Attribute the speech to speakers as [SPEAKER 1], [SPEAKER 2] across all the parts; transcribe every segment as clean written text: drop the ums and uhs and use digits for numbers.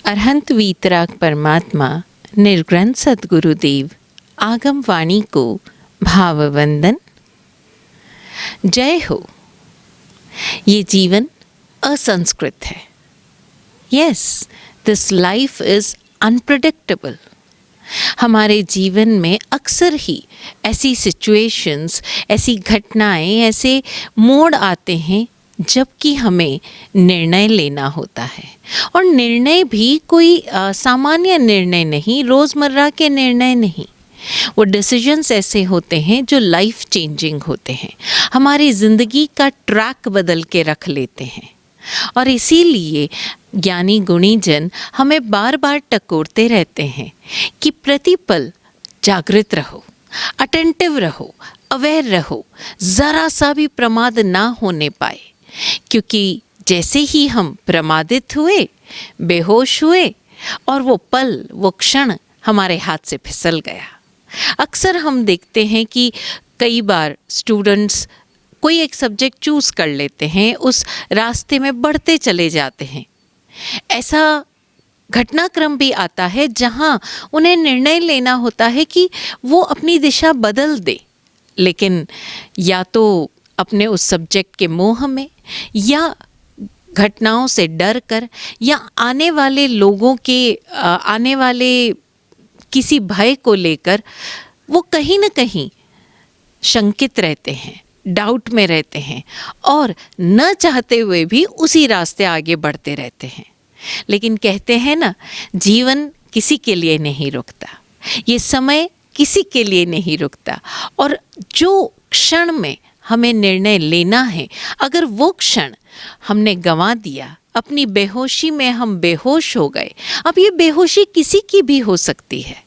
[SPEAKER 1] अरहंत वीतराग परमात्मा निर्ग्रंथ सद्गुरुदेव आगम वाणी को भाववंदन। जय हो। ये जीवन असंस्कृत है। Yes, this life is unpredictable. हमारे जीवन में अक्सर ही ऐसी सिचुएशंस, ऐसी घटनाएं, ऐसे मोड़ आते हैं जबकि हमें निर्णय लेना होता है। और निर्णय भी कोई सामान्य निर्णय नहीं, रोज़मर्रा के निर्णय नहीं। वो डिसीजंस ऐसे होते हैं जो लाइफ चेंजिंग होते हैं, हमारी ज़िंदगी का ट्रैक बदल के रख लेते हैं। और इसीलिए ज्ञानी गुणी जन हमें बार बार टकोरते रहते हैं कि प्रतिपल जागृत रहो, अटेंटिव रहो, अवेयर रहो, ज़रा सा भी प्रमाद ना होने पाए। क्योंकि जैसे ही हम प्रमादित हुए, बेहोश हुए और वो पल, वो क्षण हमारे हाथ से फिसल गया। अक्सर हम देखते हैं कि कई बार स्टूडेंट्स कोई एक सब्जेक्ट चूज़ कर लेते हैं, उस रास्ते में बढ़ते चले जाते हैं। ऐसा घटनाक्रम भी आता है जहां उन्हें निर्णय लेना होता है कि वो अपनी दिशा बदल दे, लेकिन या तो अपने उस सब्जेक्ट के मोह में, या घटनाओं से डर कर, या आने वाले लोगों के आने वाले किसी भय को लेकर वो कहीं न कहीं शंकित रहते हैं, डाउट में रहते हैं और न चाहते हुए भी उसी रास्ते आगे बढ़ते रहते हैं। लेकिन कहते हैं ना, जीवन किसी के लिए नहीं रुकता, ये समय किसी के लिए नहीं रुकता। और जो क्षण में हमें निर्णय लेना है, अगर वो क्षण हमने गंवा दिया, अपनी बेहोशी में हम बेहोश हो गए, अब ये बेहोशी किसी की भी हो सकती है,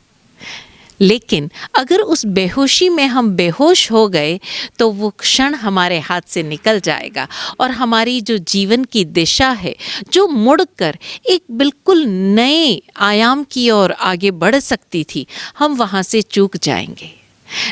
[SPEAKER 1] लेकिन अगर उस बेहोशी में हम बेहोश हो गए तो वो क्षण हमारे हाथ से निकल जाएगा और हमारी जो जीवन की दिशा है, जो मुड़कर एक बिल्कुल नए आयाम की ओर आगे बढ़ सकती थी, हम वहाँ से चूक जाएंगे।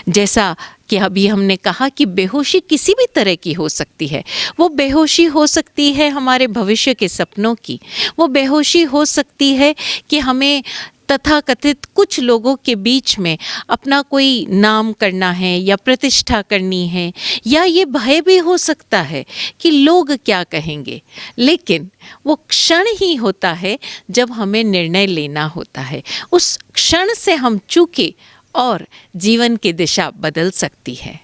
[SPEAKER 1] जैसा कि अभी हमने कहा कि बेहोशी किसी भी तरह की हो सकती है। वो बेहोशी हो सकती है हमारे भविष्य के सपनों की, वो बेहोशी हो सकती है कि हमें तथाकथित कुछ लोगों के बीच में अपना कोई नाम करना है या प्रतिष्ठा करनी है, या ये भय भी हो सकता है कि लोग क्या कहेंगे। लेकिन वो क्षण ही होता है जब हमें निर्णय लेना होता है। उस क्षण से हम चूके और जीवन की दिशा बदल सकती है।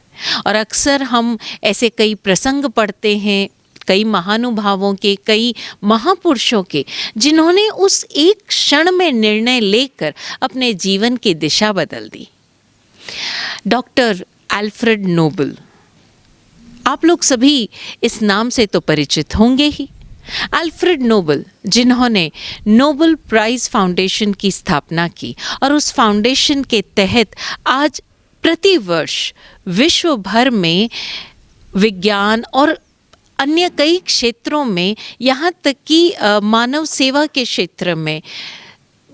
[SPEAKER 1] और अक्सर हम ऐसे कई प्रसंग पढ़ते हैं, कई महानुभावों के, कई महापुरुषों के, जिन्होंने उस एक क्षण में निर्णय लेकर अपने जीवन की दिशा बदल दी। डॉक्टर अल्फ्रेड नोबल, आप लोग सभी इस नाम से तो परिचित होंगे ही। अल्फ्रेड नोबल, जिन्होंने नोबल प्राइज़ फाउंडेशन की स्थापना की और उस फाउंडेशन के तहत आज प्रतिवर्ष विश्व भर में विज्ञान और अन्य कई क्षेत्रों में, यहाँ तक कि मानव सेवा के क्षेत्र में,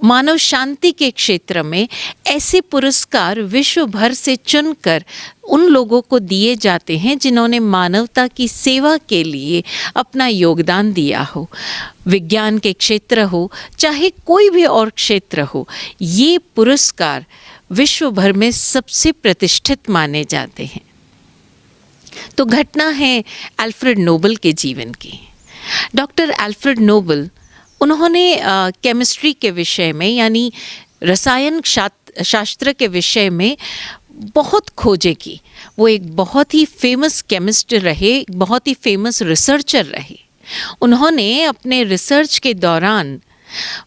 [SPEAKER 1] मानव शांति के क्षेत्र में ऐसे पुरस्कार विश्व भर से चुनकर उन लोगों को दिए जाते हैं जिन्होंने मानवता की सेवा के लिए अपना योगदान दिया हो। विज्ञान के क्षेत्र हो, चाहे कोई भी और क्षेत्र हो, ये पुरस्कार विश्व भर में सबसे प्रतिष्ठित माने जाते हैं। तो घटना है अल्फ्रेड नोबल के जीवन की। डॉक्टर अल्फ्रेड नोबल, उन्होंने केमिस्ट्री के विषय में, यानी रसायन शास्त्र के विषय में बहुत खोजें की। वो एक बहुत ही फेमस केमिस्ट रहे, बहुत ही फेमस रिसर्चर रहे। उन्होंने अपने रिसर्च के दौरान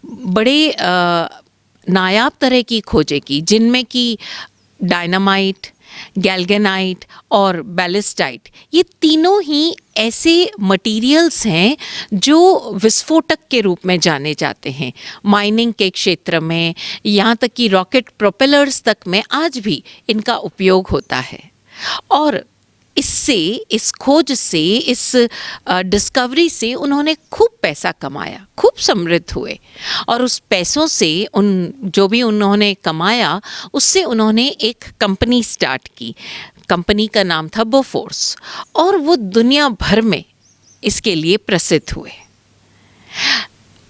[SPEAKER 1] बड़े नायाब तरह की खोजें की, जिनमें कि डायनामाइट, गैल्वेनाइट और बैलिस्टाइट, ये तीनों ही ऐसे मटेरियल्स हैं जो विस्फोटक के रूप में जाने जाते हैं। माइनिंग के क्षेत्र में, यहाँ तक कि रॉकेट प्रोपेलर्स तक में आज भी इनका उपयोग होता है। और इससे, इस खोज से, इस डिस्कवरी से उन्होंने खूब पैसा कमाया, खूब समृद्ध हुए। और उस पैसों से, जो भी उन्होंने कमाया, उससे उन्होंने एक कंपनी स्टार्ट की। कंपनी का नाम था बोफोर्स, और वो दुनिया भर में इसके लिए प्रसिद्ध हुए।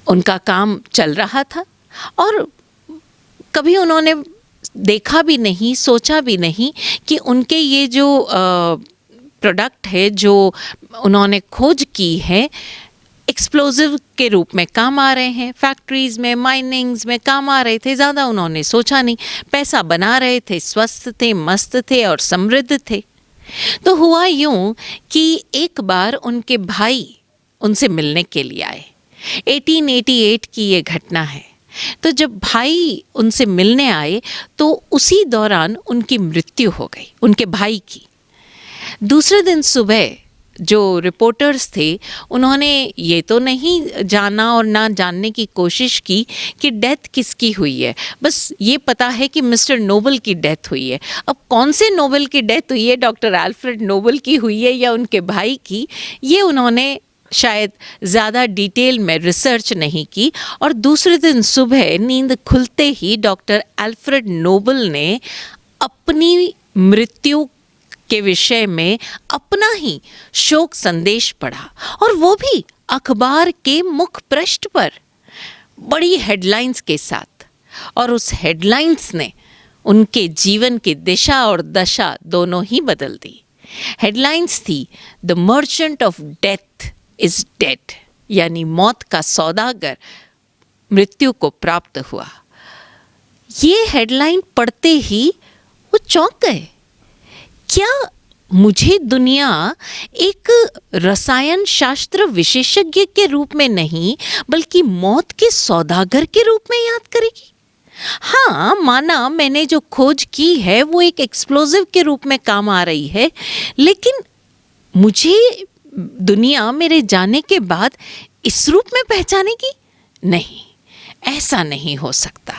[SPEAKER 1] उनका काम चल रहा था और कभी उन्होंने देखा भी नहीं, सोचा भी नहीं कि उनके ये जो प्रोडक्ट है, जो उन्होंने खोज की है, एक्सप्लोजिव के रूप में काम आ रहे हैं। फैक्ट्रीज़ में, माइनिंग्स में काम आ रहे थे। ज़्यादा उन्होंने सोचा नहीं, पैसा बना रहे थे, स्वस्थ थे, मस्त थे और समृद्ध थे। तो हुआ यूं कि एक बार उनके भाई उनसे मिलने के लिए आए। 1888 की ये घटना है। तो जब भाई उनसे मिलने आए तो उसी दौरान उनकी मृत्यु हो गई, उनके भाई की। दूसरे दिन सुबह जो रिपोर्टर्स थे उन्होंने ये तो नहीं जाना और ना जानने की कोशिश की कि डेथ किसकी हुई है। बस ये पता है कि मिस्टर नोबल की डेथ हुई है। अब कौन से नोबल की डेथ हुई है, डॉक्टर अल्फ्रेड नोबल की हुई है या उनके भाई की, ये उन्होंने शायद ज़्यादा डिटेल में रिसर्च नहीं की। और दूसरे दिन सुबह नींद खुलते ही डॉक्टर अल्फ्रेड नोबल ने अपनी मृत्यु के विषय में अपना ही शोक संदेश पढ़ा, और वो भी अखबार के मुख पृष्ठ पर बड़ी हेडलाइंस के साथ। और उस हेडलाइंस ने उनके जीवन की दिशा और दशा दोनों ही बदल दी। हेडलाइंस थी the merchant of death is dead, यानी मौत का सौदागर मृत्यु को प्राप्त हुआ। ये हेडलाइन पढ़ते ही वो चौंक गए। क्या मुझे दुनिया एक रसायन शास्त्र विशेषज्ञ के रूप में नहीं बल्कि मौत के सौदागर के रूप में याद करेगी? हाँ, माना मैंने जो खोज की है वो एक एक्सप्लोजिव के रूप में काम आ रही है, लेकिन मुझे दुनिया मेरे जाने के बाद इस रूप में पहचानेगी? नहीं, ऐसा नहीं हो सकता।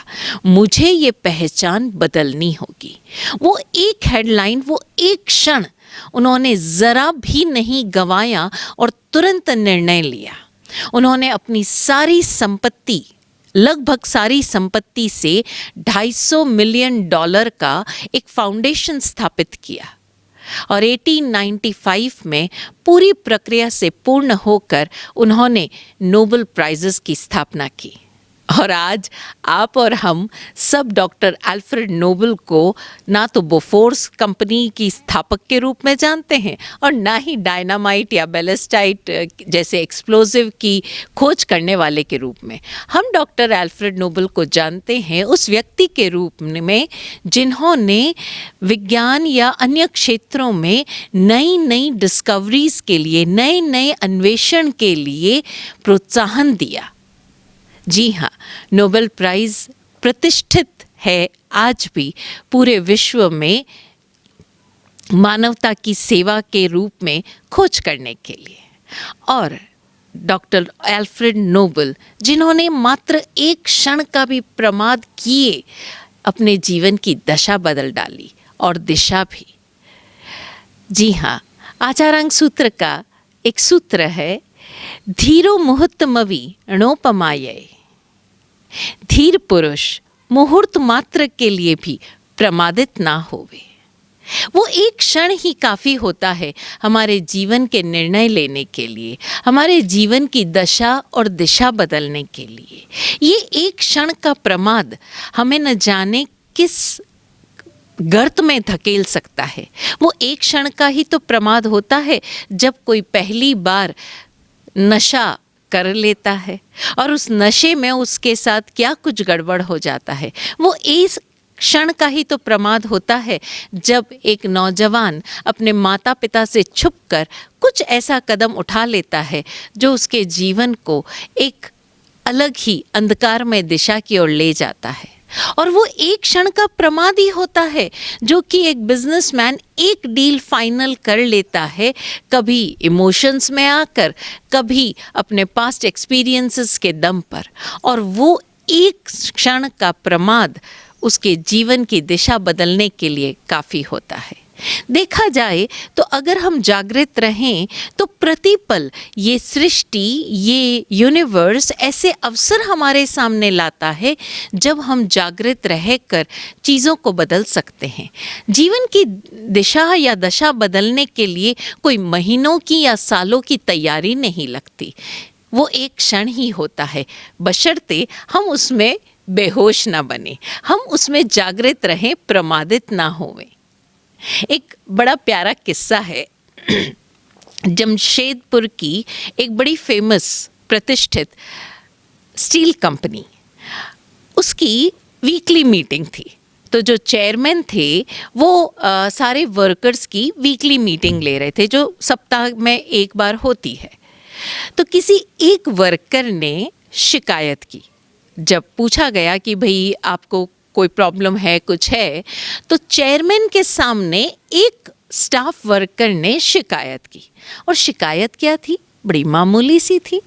[SPEAKER 1] मुझे ये पहचान बदलनी होगी। वो एक हेडलाइन, वो एक क्षण उन्होंने ज़रा भी नहीं गंवाया और तुरंत निर्णय लिया। उन्होंने अपनी सारी संपत्ति, लगभग सारी संपत्ति से $250 मिलियन का एक फाउंडेशन स्थापित किया और 1895 में पूरी प्रक्रिया से पूर्ण होकर उन्होंने नोबेल प्राइज़ेस की स्थापना की। और आज आप और हम सब डॉक्टर अल्फ्रेड नोबल को ना तो बोफोर्स कंपनी की स्थापक के रूप में जानते हैं और ना ही डायनामाइट या बैलिस्टाइट जैसे एक्सप्लोजिव की खोज करने वाले के रूप में। हम डॉक्टर अल्फ्रेड नोबल को जानते हैं उस व्यक्ति के रूप में जिन्होंने विज्ञान या अन्य क्षेत्रों में नई नई डिस्कवरीज के लिए, नए नए अन्वेषण के लिए प्रोत्साहन दिया। जी हाँ, नोबेल प्राइज़ प्रतिष्ठित है आज भी पूरे विश्व में मानवता की सेवा के रूप में खोज करने के लिए। और डॉक्टर अल्फ्रेड नोबल, जिन्होंने मात्र एक क्षण का भी प्रमाद किए अपने जीवन की दशा बदल डाली और दिशा भी। जी हाँ, आचारांग सूत्र का एक सूत्र है, धीरो मुहूर्तमवि णोपमाये। धीर पुरुष मुहूर्त मात्र के लिए भी प्रमादित ना होवे। वो एक क्षण ही काफ़ी होता है हमारे जीवन के निर्णय लेने के लिए, हमारे जीवन की दशा और दिशा बदलने के लिए। ये एक क्षण का प्रमाद हमें न जाने किस गर्त में धकेल सकता है। वो एक क्षण का ही तो प्रमाद होता है जब कोई पहली बार नशा कर लेता है और उस नशे में उसके साथ क्या कुछ गड़बड़ हो जाता है। वो इस क्षण का ही तो प्रमाद होता है जब एक नौजवान अपने माता पिता से छुपकर कुछ ऐसा कदम उठा लेता है जो उसके जीवन को एक अलग ही अंधकारमय दिशा की ओर ले जाता है। और वो एक क्षण का प्रमाद ही होता है जो कि एक बिजनेसमैन एक डील फाइनल कर लेता है, कभी इमोशंस में आकर, कभी अपने पास्ट एक्सपीरियंसेस के दम पर। और वो एक क्षण का प्रमाद उसके जीवन की दिशा बदलने के लिए काफ़ी होता है। देखा जाए तो अगर हम जागृत रहें तो प्रतिपल ये सृष्टि, ये यूनिवर्स ऐसे अवसर हमारे सामने लाता है जब हम जागृत रहकर चीज़ों को बदल सकते हैं। जीवन की दिशा या दशा बदलने के लिए कोई महीनों की या सालों की तैयारी नहीं लगती। वो एक क्षण ही होता है, बशर्ते हम उसमें बेहोश ना बने, हम उसमें जागृत रहें, प्रमादित ना होवें। एक बड़ा प्यारा किस्सा है जमशेदपुर की एक बड़ी फेमस प्रतिष्ठित स्टील कंपनी, उसकी वीकली मीटिंग थी। तो जो चेयरमैन थे वो सारे वर्कर्स की वीकली मीटिंग ले रहे थे, जो सप्ताह में एक बार होती है। तो किसी एक वर्कर ने शिकायत की। जब पूछा गया कि भाई आपको कोई प्रॉब्लम है, कुछ है, तो चेयरमैन के सामने एक स्टाफ वर्कर ने शिकायत की। और शिकायत क्या थी? बड़ी मामूली सी थी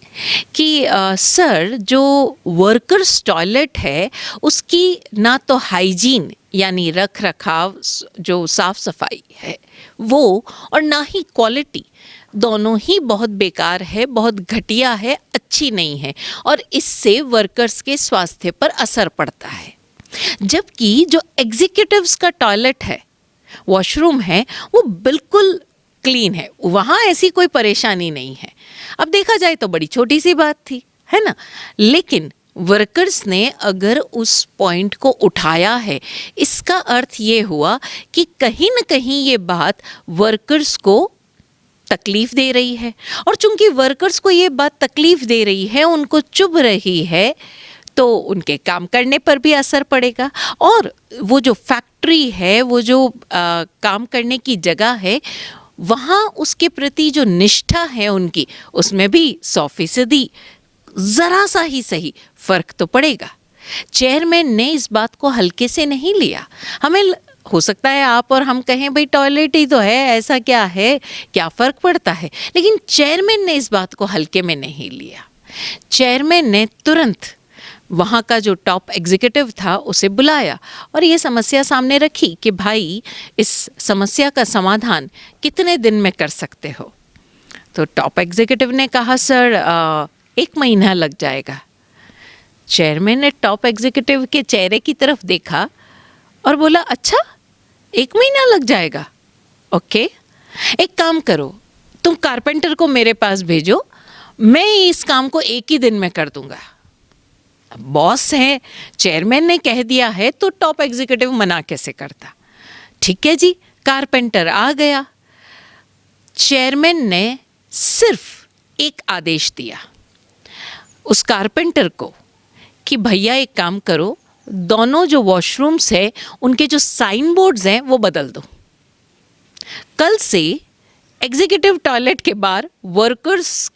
[SPEAKER 1] कि सर, जो वर्कर्स टॉयलेट है उसकी ना तो हाइजीन यानी रख रखाव, जो साफ सफाई है वो, और ना ही क्वालिटी, दोनों ही बहुत बेकार है, बहुत घटिया है, अच्छी नहीं है, और इससे वर्कर्स के स्वास्थ्य पर असर पड़ता है। जबकि जो एग्जीक्यूटिव्स का टॉयलेट है, वॉशरूम है, वो बिल्कुल क्लीन है, वहाँ ऐसी कोई परेशानी नहीं है। अब देखा जाए तो बड़ी छोटी सी बात थी, है ना? लेकिन वर्कर्स ने अगर उस पॉइंट को उठाया है, इसका अर्थ ये हुआ कि कहीं न कहीं ये बात वर्कर्स को तकलीफ दे रही है, और चूंकि वर्कर्स को ये बात तकलीफ दे रही है, उनको चुभ रही है, तो उनके काम करने पर भी असर पड़ेगा। और वो जो फैक्ट्री है, वो जो काम करने की जगह है, वहाँ उसके प्रति जो निष्ठा है उनकी, उसमें भी 100% ज़रा सा ही सही फ़र्क तो पड़ेगा। चेयरमैन ने इस बात को हल्के से नहीं लिया। हमें हो सकता है आप और हम कहें भाई टॉयलेट ही तो है, ऐसा क्या है, क्या फ़र्क पड़ता है, लेकिन चेयरमैन ने इस बात को हल्के में नहीं लिया। चेयरमैन ने तुरंत वहाँ का जो टॉप एग्जीक्यूटिव था उसे बुलाया और ये समस्या सामने रखी कि भाई, इस समस्या का समाधान कितने दिन में कर सकते हो? तो टॉप एग्जीक्यूटिव ने कहा, सर 1 महीना लग जाएगा। चेयरमैन ने टॉप एग्जीक्यूटिव के चेहरे की तरफ देखा और बोला, अच्छा 1 महीना लग जाएगा? ओके, एक काम करो, तुम कारपेंटर को मेरे पास भेजो, मैं इस काम को 1 ही दिन में कर दूंगा। बॉस है, चेयरमैन ने कह दिया है तो टॉप एग्जीक्यूटिव मना कैसे करता? ठीक है जी, कारपेंटर आ गया। चेयरमैन ने सिर्फ एक आदेश दिया उस कारपेंटर को कि भैया एक काम करो, दोनों जो वॉशरूम्स है उनके जो साइन बोर्ड्स हैं वो बदल दो। कल से एग्जीक्यूटिव टॉयलेट के बाहर वर्कर्स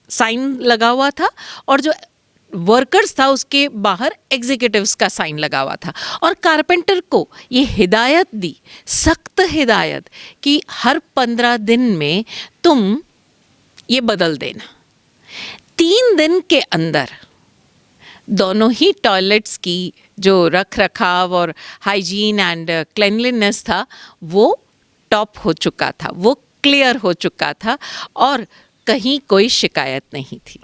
[SPEAKER 1] साइन लगा हुआ था और जो वर्कर्स था उसके बाहर एग्जीक्यूटिव्स का साइन लगा हुआ था। और कारपेंटर को ये हिदायत दी, सख्त हिदायत, कि हर 15 दिन में तुम ये बदल देना। 3 दिन के अंदर दोनों ही टॉयलेट्स की जो रख रखाव और हाइजीन एंड क्लेanलीनेस था वो टॉप हो चुका था, वो क्लियर हो चुका था और कहीं कोई शिकायत नहीं थी।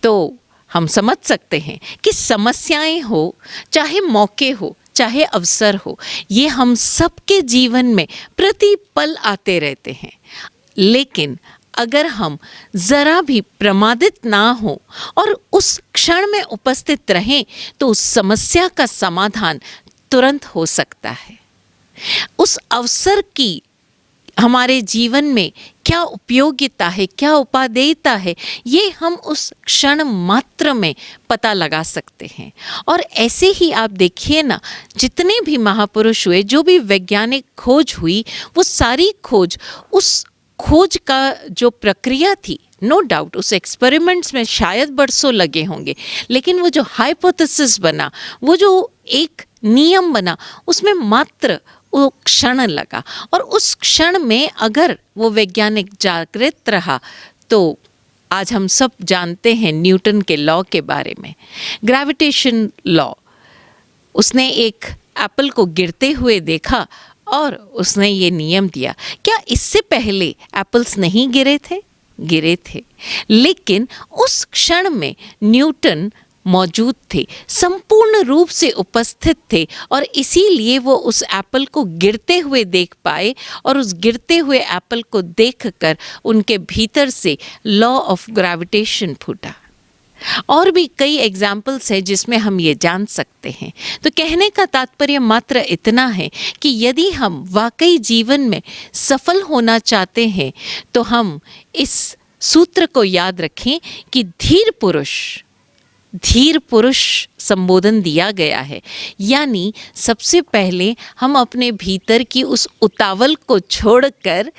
[SPEAKER 1] तो हम समझ सकते हैं कि समस्याएं हो, चाहे मौके हो, चाहे अवसर हो, ये हम सबके जीवन में प्रतिपल आते रहते हैं। लेकिन अगर हम ज़रा भी प्रमादित ना हो और उस क्षण में उपस्थित रहें तो उस समस्या का समाधान तुरंत हो सकता है। उस अवसर की हमारे जीवन में क्या उपयोगिता है, क्या उपादेयता है, ये हम उस क्षण मात्र में पता लगा सकते हैं। और ऐसे ही आप देखिए ना, जितने भी महापुरुष हुए, जो भी वैज्ञानिक खोज हुई, वो सारी खोज, उस खोज का जो प्रक्रिया थी, नो डाउट उस एक्सपेरिमेंट्स में शायद बरसों लगे होंगे, लेकिन वो जो हाइपोथेसिस बना, वो जो एक नियम बना, उसमें मात्र वो क्षण लगा। और उस क्षण में अगर वो वैज्ञानिक जागृत रहा तो आज हम सब जानते हैं न्यूटन के लॉ के बारे में, ग्रेविटेशन लॉ। उसने एक एप्पल को गिरते हुए देखा और उसने ये नियम दिया। क्या इससे पहले एप्पल्स नहीं गिरे थे? गिरे थे, लेकिन उस क्षण में न्यूटन मौजूद थे, संपूर्ण रूप से उपस्थित थे और इसीलिए वो उस एप्पल को गिरते हुए देख पाए और उस गिरते हुए एप्पल को देखकर उनके भीतर से लॉ ऑफ ग्रेविटेशन फूटा। और भी कई एग्जाम्पल्स हैं जिसमें हम ये जान सकते हैं। तो कहने का तात्पर्य मात्र इतना है कि यदि हम वाकई जीवन में सफल होना चाहते हैं तो हम इस सूत्र को याद रखें कि धीर पुरुष संबोधन दिया गया है। यानी सबसे पहले हम अपने भीतर की उस उतावल को छोड़कर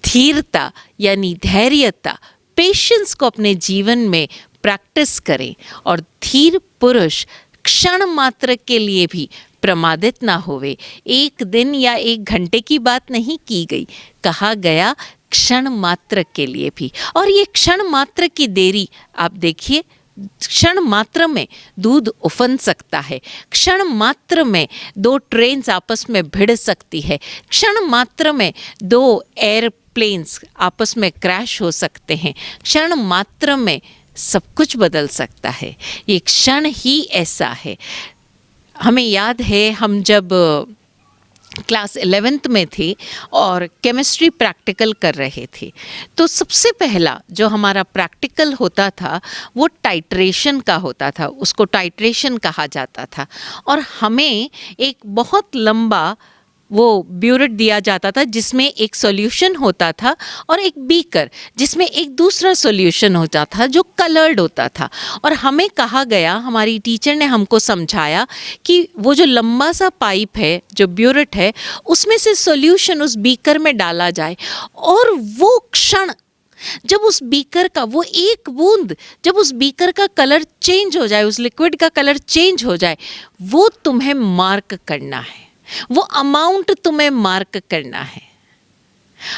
[SPEAKER 1] धीरता यानी धैर्यता, पेशेंस को अपने जीवन में प्रैक्टिस करें और धीर पुरुष क्षण मात्र के लिए भी प्रमादित ना होवे। एक दिन या एक घंटे की बात नहीं की गई, कहा गया क्षण मात्र के लिए भी। और ये क्षण मात्र की देरी आप देखिए, क्षण मात्र में दूध उफन सकता है, क्षण मात्र में 2 ट्रेन्स आपस में भिड़ सकती है, क्षण मात्र में 2 एयरप्लेन्स आपस में क्रैश हो सकते हैं, क्षण मात्र में सब कुछ बदल सकता है। ये क्षण ही ऐसा है। हमें याद है हम जब क्लास 11th में थे और केमिस्ट्री प्रैक्टिकल कर रहे थे, तो सबसे पहला जो हमारा प्रैक्टिकल होता था वो टाइट्रेशन का होता था, उसको टाइट्रेशन कहा जाता था। और हमें एक बहुत लंबा वो ब्यूरेट दिया जाता था जिसमें एक सॉल्यूशन होता था और एक बीकर जिसमें एक दूसरा सॉल्यूशन होता था जो कलर्ड होता था। और हमें कहा गया, हमारी टीचर ने हमको समझाया कि वो जो लंबा सा पाइप है, जो ब्यूरेट है, उसमें से सॉल्यूशन उस बीकर में डाला जाए और वो क्षण जब उस बीकर का वो एक बूंद, जब उस बीकर का कलर चेंज हो जाए, उस लिक्विड का कलर चेंज हो जाए, वो तुम्हें मार्क करना है, वो अमाउंट तुम्हें मार्क करना है।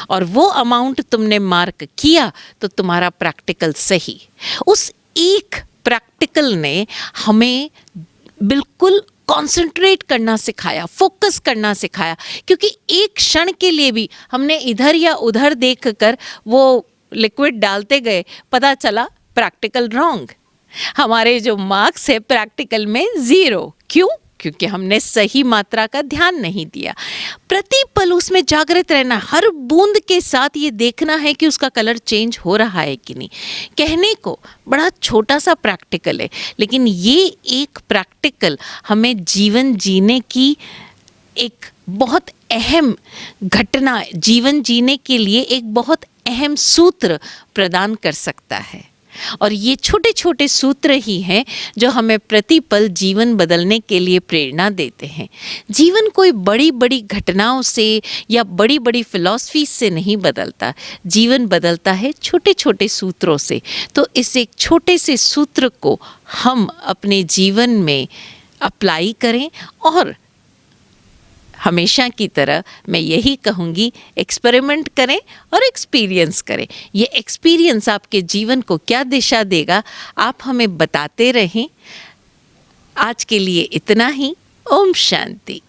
[SPEAKER 1] और वो अमाउंट तुमने मार्क किया तो तुम्हारा प्रैक्टिकल सही। उस एक प्रैक्टिकल ने हमें बिल्कुल कंसंट्रेट करना सिखाया, फोकस करना सिखाया, क्योंकि एक क्षण के लिए भी हमने इधर या उधर देखकर वो लिक्विड डालते गए, पता चला प्रैक्टिकल रॉन्ग। हमारे जो मार्क्स है प्रैक्टिकल में 0। क्यों? क्योंकि हमने सही मात्रा का ध्यान नहीं दिया। प्रतिपल उसमें जागृत रहना, हर बूंद के साथ ये देखना है कि उसका कलर चेंज हो रहा है कि नहीं। कहने को बड़ा छोटा सा प्रैक्टिकल है, लेकिन ये एक प्रैक्टिकल हमें जीवन जीने की एक बहुत अहम घटना, जीवन जीने के लिए एक बहुत अहम सूत्र प्रदान कर सकता है। और ये छोटे छोटे सूत्र ही हैं जो हमें प्रतिपल जीवन बदलने के लिए प्रेरणा देते हैं। जीवन कोई बड़ी बड़ी घटनाओं से या बड़ी बड़ी फिलॉसफी से नहीं बदलता, जीवन बदलता है छोटे छोटे सूत्रों से। तो इस एक छोटे से सूत्र को हम अपने जीवन में अप्लाई करें और हमेशा की तरह मैं यही कहूँगी, एक्सपेरिमेंट करें और एक्सपीरियंस करें। ये एक्सपीरियंस आपके जीवन को क्या दिशा देगा, आप हमें बताते रहें। आज के लिए इतना ही। ओम शांति।